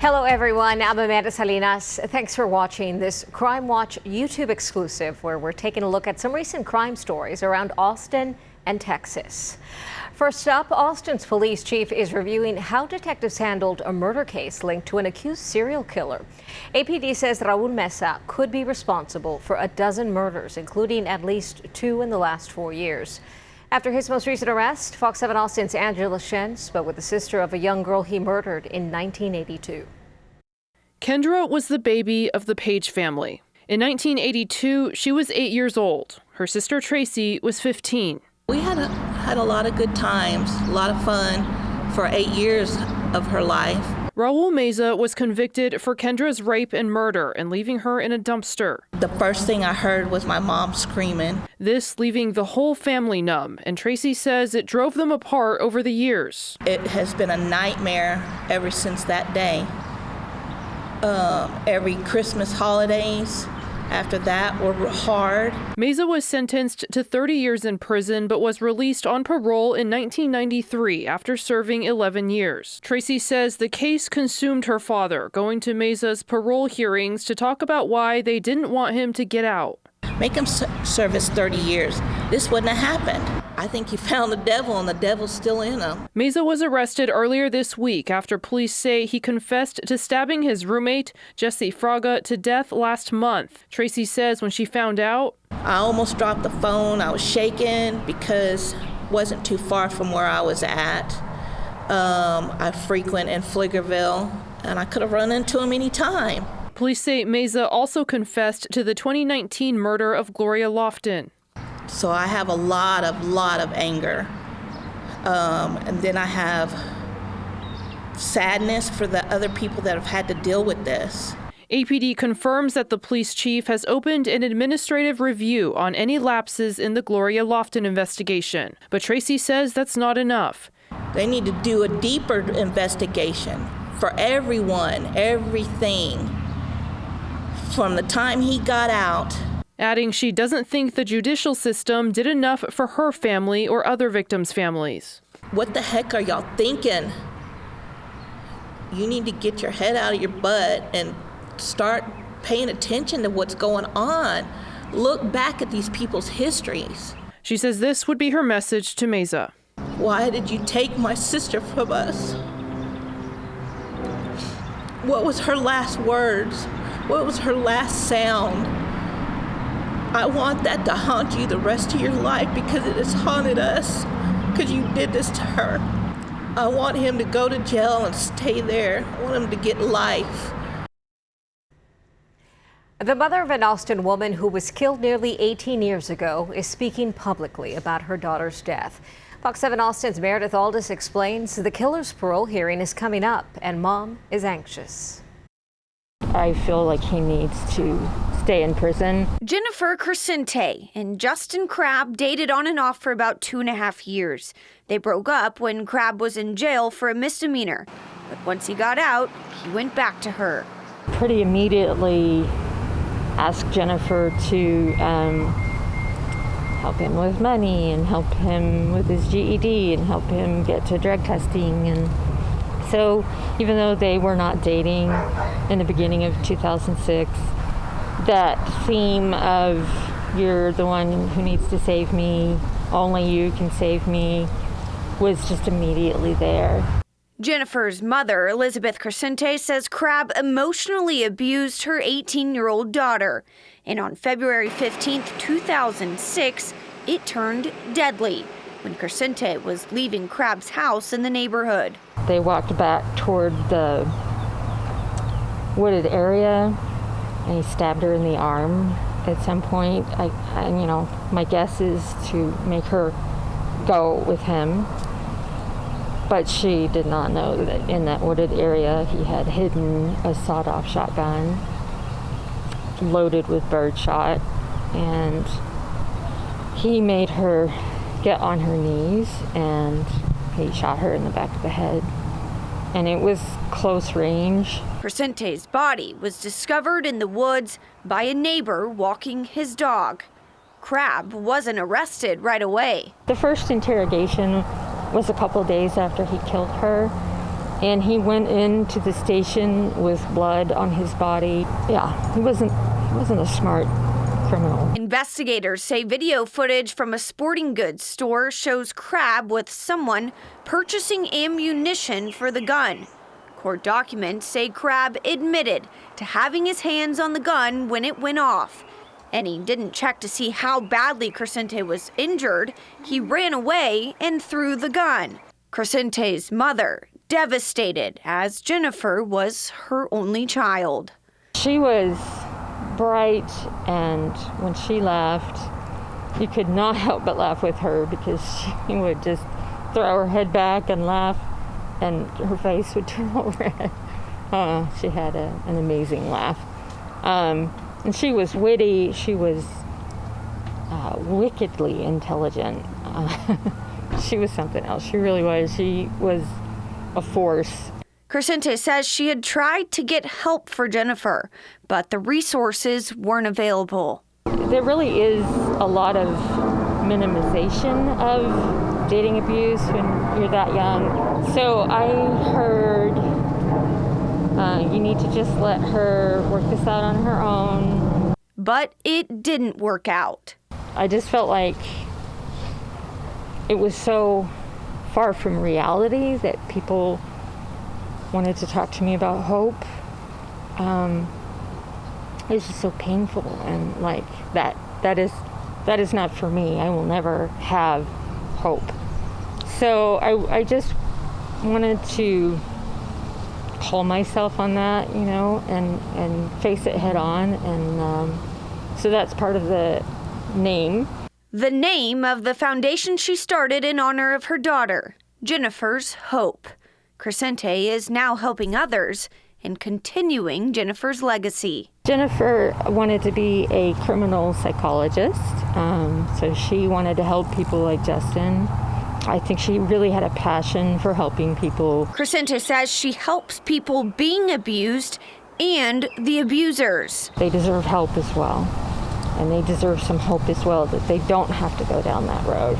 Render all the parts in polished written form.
Hello everyone, I'm Amanda Salinas. Thanks for watching this CrimeWatch YouTube exclusive where we're taking a look at some recent crime stories around Austin and Texas. First up, Austin's police chief is reviewing how detectives handled a murder case linked to an accused serial killer. APD says Raul Mesa could be responsible for a dozen murders, including at least 2 in the last 4 years. After his most recent arrest, Fox 7 Austin's Angela Shen spoke with the sister of a young girl he murdered in 1982. Kendra was the baby of the Page family. In 1982, she was 8 years old. Her sister Tracy was 15. We had a lot of good times, a lot of fun for 8 years of her life. Raul Mesa was convicted for Kendra's rape and murder and leaving her in a dumpster. The first thing I heard was my mom screaming. This leaving the whole family numb, and Tracy says it drove them apart over the years. It has been a nightmare ever since that day. Every Christmas holidays after that were hard. Mesa was sentenced to 30 years in prison but was released on parole in 1993 after serving 11 years. Tracy says the case consumed her father, going to Mesa's parole hearings to talk about why they didn't want him to get out. Make him serve his 30 years. This wouldn't have happened. I think he found the devil and the devil's still in him. Mesa was arrested earlier this week after police say he confessed to stabbing his roommate, Jesse Fraga, to death last month. Tracy says when she found out, I almost dropped the phone. I was shaking because it wasn't too far from where I was at. I frequent in Pflugerville, and I could have run into him any time. Police say Mesa also confessed to the 2019 murder of Gloria Lofton. So I have a lot of anger. And then I have sadness for the other people that have had to deal with this. APD confirms that the police chief has opened an administrative review on any lapses in the Gloria Lofton investigation. But Tracy says that's not enough. They need to do a deeper investigation for everyone, everything, from the time he got out. Adding she doesn't think the judicial system did enough for her family or other victims' families. What the heck are y'all thinking? You need to get your head out of your butt and start paying attention to what's going on. Look back at these people's histories. She says this would be her message to Mesa. Why did you take my sister from us? What was her last words? What was her last sound? I want that to haunt you the rest of your life because it has haunted us, because you did this to her. I want him to go to jail and stay there. I want him to get life. The mother of an Austin woman who was killed nearly 18 years ago is speaking publicly about her daughter's death. Fox 7 Austin's Meredith Aldis explains the killer's parole hearing is coming up and mom is anxious. I feel like he needs to stay in prison. Jennifer Crescente and Justin Crabb dated on and off for about 2.5 years. They broke up when Crabb was in jail for a misdemeanor. But once he got out, he went back to her. Pretty immediately asked Jennifer to help him with money and help him with his GED and help him get to drug testing. And so even though they were not dating in the beginning of 2006, that theme of you're the one who needs to save me, only you can save me, was just immediately there. Jennifer's mother, Elizabeth Crescente, says Crabb emotionally abused her 18-year-old daughter. And on February 15, 2006, it turned deadly when Crescente was leaving Crabb's house in the neighborhood. They walked back toward the wooded area, and he stabbed her in the arm at some point. My guess is to make her go with him. But she did not know that in that wooded area he had hidden a sawed-off shotgun loaded with birdshot, and he made her get on her knees and he shot her in the back of the head. And it was close range. Crescente's body was discovered in the woods by a neighbor walking his dog. Crabb wasn't arrested right away. The first interrogation was a couple days after he killed her, And he went into the station with blood on his body. Yeah, he wasn't a smart criminal. Investigators say video footage from a sporting goods store shows Crabb with someone purchasing ammunition for the gun. Court documents say Crabb admitted to having his hands on the gun when it went off. And he didn't check to see how badly Crescente was injured. He ran away and threw the gun. Crescente's mother devastated, as Jennifer was her only child. She was bright, and when she laughed, you could not help but laugh with her because she would just throw her head back and laugh, and her face would turn all red. She had an amazing laugh. And she was witty. She was wickedly intelligent. She was something else. She really was. She was a force. Crescente says she had tried to get help for Jennifer, but the resources weren't available. There really is a lot of minimization of dating abuse when you're that young. So I heard you need to just let her work this out on her own. But it didn't work out. I just felt like it was so far from reality that people wanted to talk to me about hope. It was just so painful, and like that is not for me. I will never have hope. So I just wanted to call myself on that, you know, and face it head on, and so that's part of the name. The name of the foundation she started in honor of her daughter, Jennifer's Hope. Crescente is now helping others and continuing Jennifer's legacy. Jennifer wanted to be a criminal psychologist, so she wanted to help people like Justin. I think she really had a passion for helping people. Crescente says she helps people being abused and the abusers. They deserve help as well, and they deserve some hope as well, that they don't have to go down that road.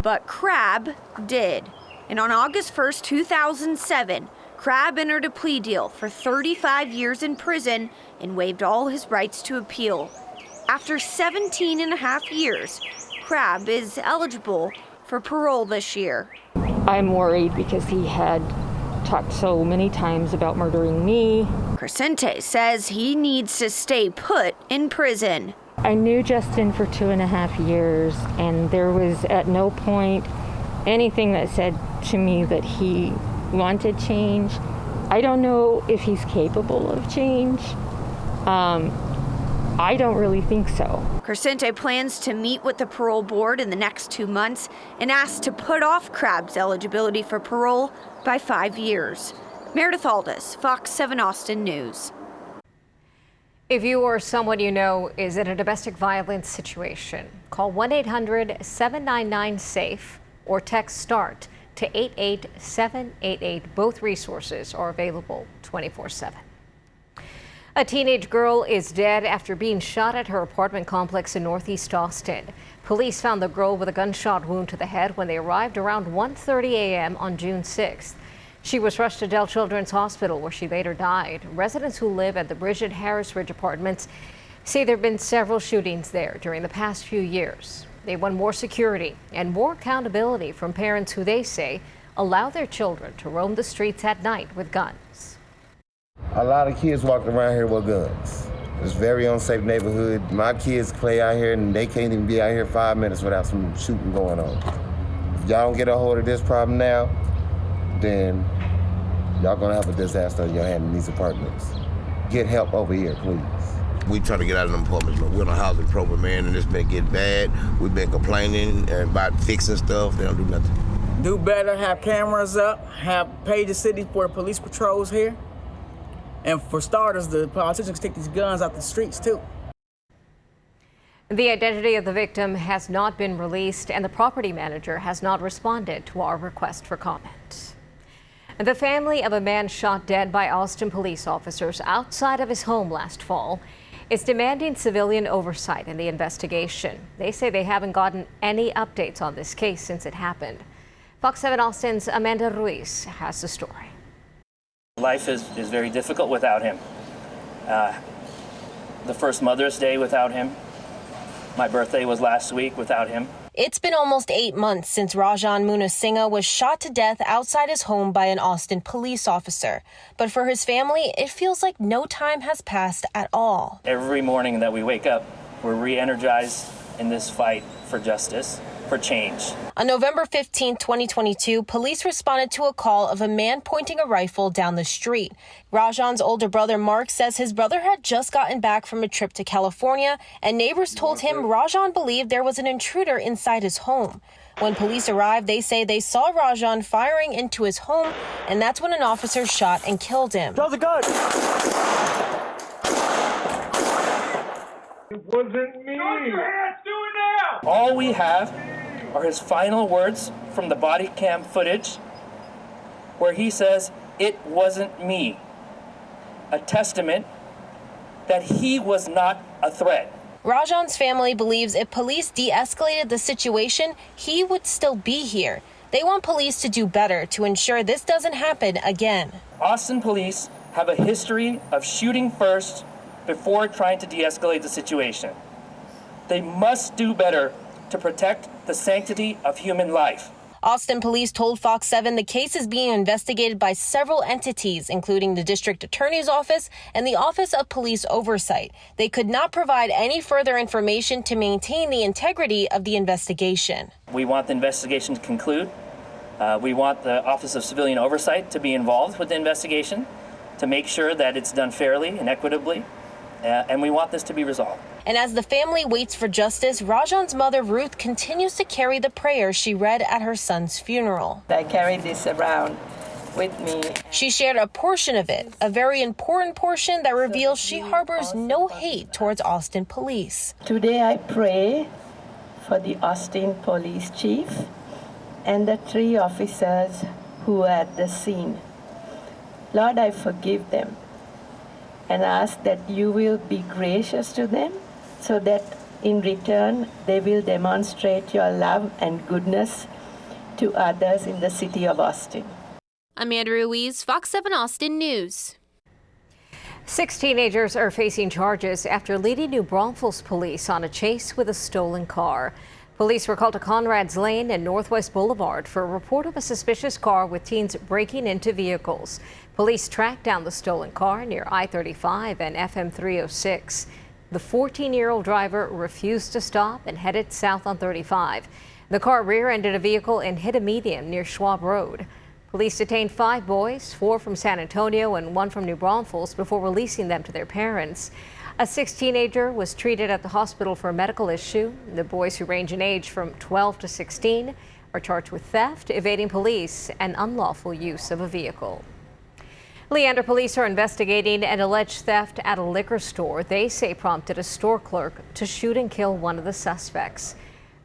But Crabb did. And on August 1st, 2007, Crabb entered a plea deal for 35 years in prison and waived all his rights to appeal. After 17 and a half years, Crabb is eligible for parole this year. I'm worried because he had talked so many times about murdering me. Crescente says he needs to stay put in prison. I knew Justin for 2.5 years, and there was at no point anything that said to me that he wanted change. I don't know if he's capable of change. I don't really think so. Crescente plans to meet with the parole board in the next 2 months and asks to put off Crabb's eligibility for parole by 5 years. Meredith Aldis, Fox 7 Austin News. If you or someone you know is in a domestic violence situation, call 1-800-799-SAFE or text START to 88788. Both resources are available 24/7. A teenage girl is dead after being shot at her apartment complex in Northeast Austin. Police found the girl with a gunshot wound to the head when they arrived around 1:30 a.m. on June 6th. She was rushed to Dell Children's Hospital, where she later died. Residents who live at the Bridget Harris Ridge Apartments say there have been several shootings there during the past few years. They want more security and more accountability from parents who they say allow their children to roam the streets at night with guns. A lot of kids walk around here with guns. It's a very unsafe neighborhood. My kids play out here and they can't even be out here 5 minutes without some shooting going on. If y'all don't get a hold of this problem now, then y'all gonna have a disaster on your hand in these apartments. Get help over here, please. We trying to get out of them apartments, but we're on a housing program, man, and it's been getting bad. We've been complaining about fixing stuff. They don't do nothing. Do better, have cameras up, pay the city for police patrols here. And for starters, the politicians take these guns out the streets, too. The identity of the victim has not been released, and the property manager has not responded to our request for comment. The family of a man shot dead by Austin police officers outside of his home last fall is demanding civilian oversight in the investigation. They say they haven't gotten any updates on this case since it happened. Fox 7 Austin's Amanda Ruiz has the story. life is very difficult without him. The first Mother's Day without him. My birthday was last week without him. It's been almost 8 months since Rajan Munasinghe was shot to death outside his home by an Austin police officer. But for his family, it feels like no time has passed at all. Every morning that we wake up, we're re-energized in this fight for justice, for change. On November 15, 2022, police responded to a call of a man pointing a rifle down the street. Rajan's older brother, Mark, says his brother had just gotten back from a trip to California, and neighbors told him Rajan believed there was an intruder inside his home. When police arrived, they say they saw Rajan firing into his home, and that's when an officer shot and killed him. Draw the gun! It wasn't me! Put your hands, do it now! All we have are his final words from the body cam footage where he says, "It wasn't me." A testament that he was not a threat. Rajan's family believes if police de-escalated the situation, he would still be here. They want police to do better to ensure this doesn't happen again. Austin police have a history of shooting first before trying to de-escalate the situation. They must do better to protect the sanctity of human life. Austin police told Fox 7 the case is being investigated by several entities, including the district attorney's office and the Office of Police Oversight. They could not provide any further information to maintain the integrity of the investigation. We want the investigation to conclude. We want the Office of Civilian Oversight to be involved with the investigation to make sure that it's done fairly and equitably, and we want this to be resolved. And as the family waits for justice, Rajan's mother, Ruth, continues to carry the prayers she read at her son's funeral. I carry this around with me. She shared a portion of it, a very important portion that reveals she harbors no hate towards Austin police. Today I pray for the Austin police chief and the 3 officers who were at the scene. Lord, I forgive them and ask that you will be gracious to them, so that in return they will demonstrate your love and goodness to others in the city of Austin. Amanda Ruiz, Fox 7 Austin News. 6 teenagers are facing charges after leading New Braunfels police on a chase with a stolen car. Police were called to Conrad's Lane and Northwest Boulevard for a report of a suspicious car with teens breaking into vehicles. Police tracked down the stolen car near I-35 and FM 306. The 14-year-old driver refused to stop and headed south on 35. The car rear-ended a vehicle and hit a median near Schwab Road. Police detained 5 boys, 4 from San Antonio and 1 from New Braunfels, before releasing them to their parents. A 6th teenager was treated at the hospital for a medical issue. The boys, who range in age from 12 to 16, are charged with theft, evading police, and unlawful use of a vehicle. Leander police are investigating an alleged theft at a liquor store they say prompted a store clerk to shoot and kill one of the suspects.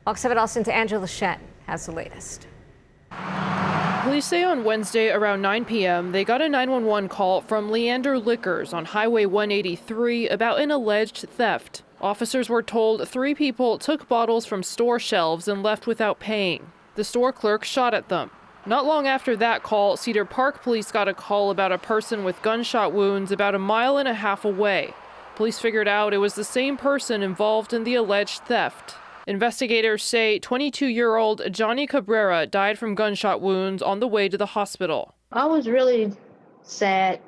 Fox 7 Austin's Angela Shen has the latest. Police say on Wednesday around 9 p.m. they got a 911 call from Leander Liquors on Highway 183 about an alleged theft. Officers were told 3 people took bottles from store shelves and left without paying. The store clerk shot at them. Not long after that call, Zilker Park police got a call about a person with gunshot wounds about 1.5 miles away. Police figured out it was the same person involved in the alleged theft. Investigators say 22-year-old Johnny Cabrera died from gunshot wounds on the way to the hospital. I was really sad,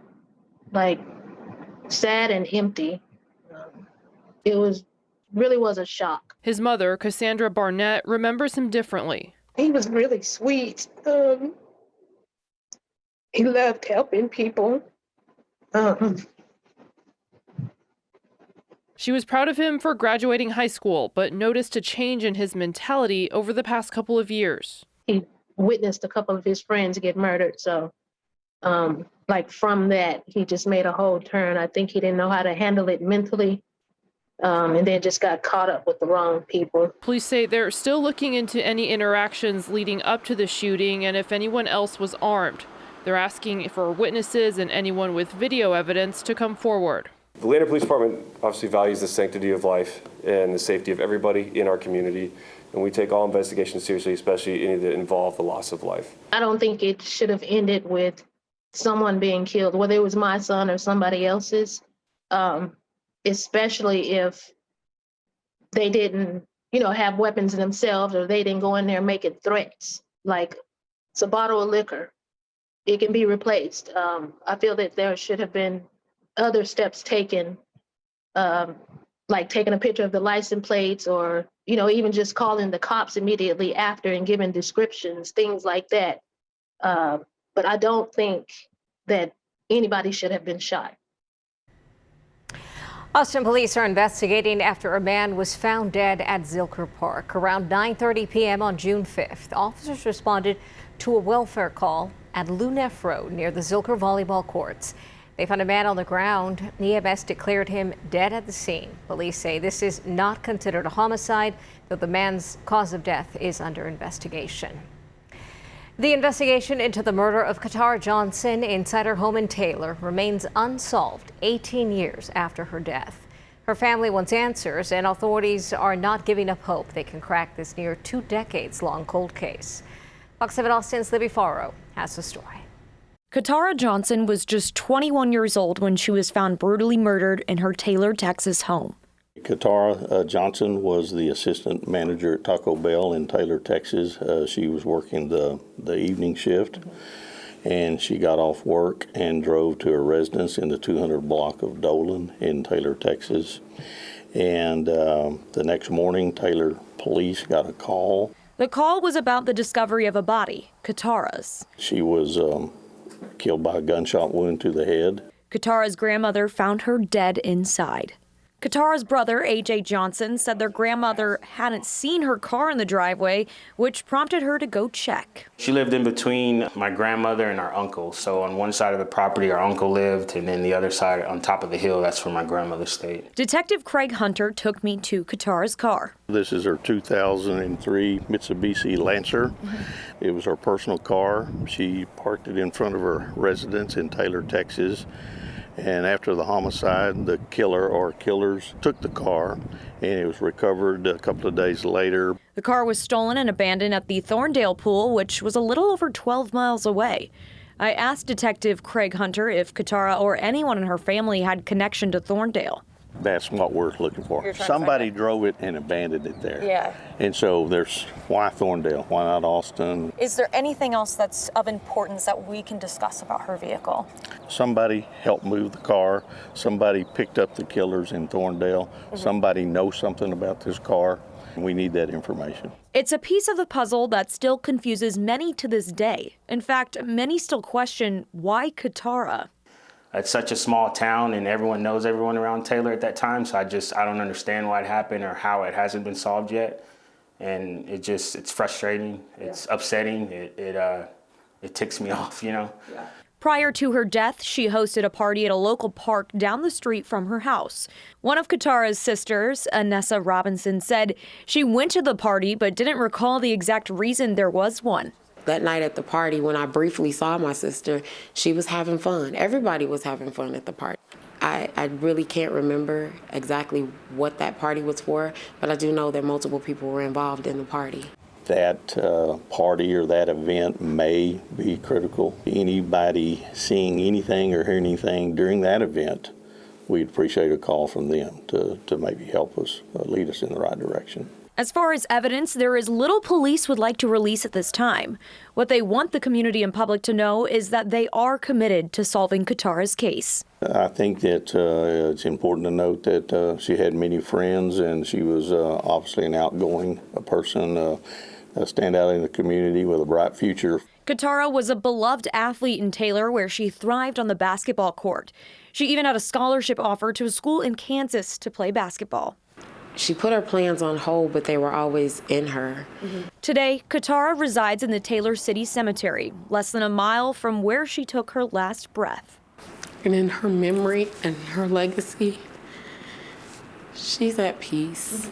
sad and empty. It really was a shock. His mother, Cassandra Barnett, remembers him differently. He was really sweet. He loved helping people. She was proud of him for graduating high school, but noticed a change in his mentality over the past couple of years. He witnessed a couple of his friends get murdered. So, from that, he just made a whole turn. I think he didn't know how to handle it mentally. And then just got caught up with the wrong people. Police say they're still looking into any interactions leading up to the shooting and if anyone else was armed. They're asking for witnesses and anyone with video evidence to come forward. The Leander Police Department obviously values the sanctity of life and the safety of everybody in our community, and we take all investigations seriously, especially any that involve the loss of life. I don't think it should have ended with someone being killed, whether it was my son or somebody else's, especially if they didn't, have weapons themselves, or they didn't go in there making threats. Like, it's a bottle of liquor. It can be replaced. I feel that there should have been other steps taken, like taking a picture of the license plates, or, even just calling the cops immediately after and giving descriptions, things like that. But I don't think that anybody should have been shot. Austin police are investigating after a man was found dead at Zilker Park around 9:30 p.m. on June 5th. Officers responded to a welfare call at Lunef Road near the Zilker volleyball courts. They found a man on the ground. EMS declared him dead at the scene. Police say this is not considered a homicide, though the man's cause of death is under investigation. The investigation into the murder of Katara Johnson inside her home in Taylor remains unsolved 18 years after her death. Her family wants answers, and authorities are not giving up hope they can crack this near 2 decades-long cold case. Fox 7 Austin's Libby Farrow has the story. Katara Johnson was just 21 years old when she was found brutally murdered in her Taylor, Texas home. Katara Johnson was the assistant manager at Taco Bell in Taylor, Texas. She was working the evening shift, and she got off work and drove to her residence in the 200 block of Dolan in Taylor, Texas. And the next morning, Taylor police got a call. The call was about the discovery of a body, Katara's. She was killed by a gunshot wound to the head. Katara's grandmother found her dead inside. Katara's brother, A.J. Johnson, said their grandmother hadn't seen her car in the driveway, which prompted her to go check. She lived in between my grandmother and our uncle. So on one side of the property, our uncle lived, and then the other side, on top of the hill, that's where my grandmother stayed. Detective Craig Hunter took me to Katara's car. This is her 2003 Mitsubishi Lancer. It was her personal car. She parked it in front of her residence in Taylor, Texas. And after the homicide, the killer or killers took the car, and it was recovered a couple of days later. The car was stolen and abandoned at the Thorndale Pool, which was a little over 12 miles away. I asked Detective Craig Hunter if Katara or anyone in her family had connection to Thorndale. That's what we're looking for. Somebody drove it and abandoned it there. Yeah. And so why Thorndale? Why not Austin? Is there anything else that's of importance that we can discuss about her vehicle? Somebody helped move the car. Somebody picked up the killers in Thorndale. Somebody knows something about this car. We need that information. It's a piece of the puzzle that still confuses many to this day. In fact, many still question why Katara. It's such a small town, and everyone knows everyone around Taylor at that time, so I don't understand why it happened or how it hasn't been solved yet. And it's frustrating, it's upsetting, it ticks me off, Yeah. Prior to her death, she hosted a party at a local park down the street from her house. One of Katara's sisters, Anessa Robinson, said she went to the party but didn't recall the exact reason there was one. That night at the party, when I briefly saw my sister, she was having fun. Everybody was having fun at the party. I really can't remember exactly what that party was for, but I do know that multiple people were involved in the party. That party or that event may be critical. Anybody seeing anything or hearing anything during that event, we'd appreciate a call from them to maybe help us, lead us in the right direction. As far as evidence, there is little police would like to release at this time. What they want the community and public to know is that they are committed to solving Katara's case. I think that it's important to note that she had many friends, and she was obviously an outgoing person, stand out in the community with a bright future. Katara was a beloved athlete in Taylor, where she thrived on the basketball court. She even had a scholarship offer to a school in Kansas to play basketball. She put her plans on hold, but they were always in her. Today, Katara resides in the Taylor City Cemetery, less than a mile from where she took her last breath. And in her memory and her legacy, she's at peace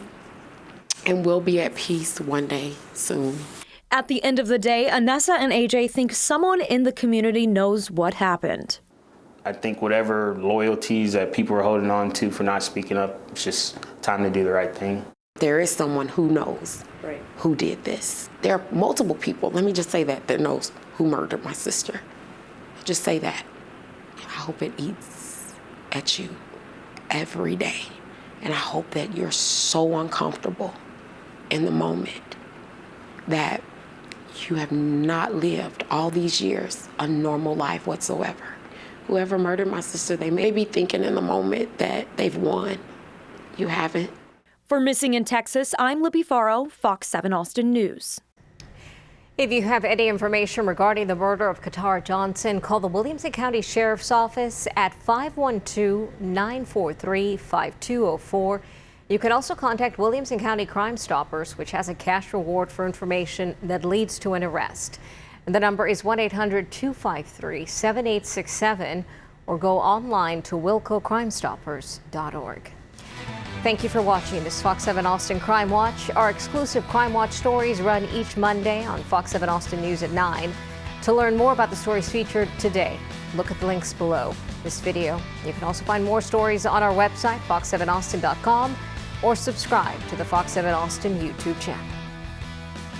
and will be at peace one day soon. At the end of the day, Anessa and AJ think someone in the community knows what happened. I think whatever loyalties that people are holding on to for not speaking up, it's just time to do the right thing. There is someone who knows who did this. There are multiple people, let me just say that knows who murdered my sister. Just say that. I hope it eats at you every day. And I hope that you're so uncomfortable in the moment that you have not lived all these years a normal life whatsoever. Whoever murdered my sister, they may be thinking in the moment that they've won. You haven't. For Missing in Texas, I'm Libby Farrow, Fox 7 Austin News. If you have any information regarding the murder of Katara Johnson, call the Williamson County Sheriff's Office at 512-943-5204. You can also contact Williamson County Crime Stoppers, which has a cash reward for information that leads to an arrest. And the number is 1-800-253-7867 or go online to wilcocrimestoppers.org. Thank you for watching this Fox 7 Austin Crime Watch. Our exclusive Crime Watch stories run each Monday on Fox 7 Austin News at 9. To learn more about the stories featured today, look at the links below this video. You can also find more stories on our website, fox7austin.com, or subscribe to the Fox 7 Austin YouTube channel.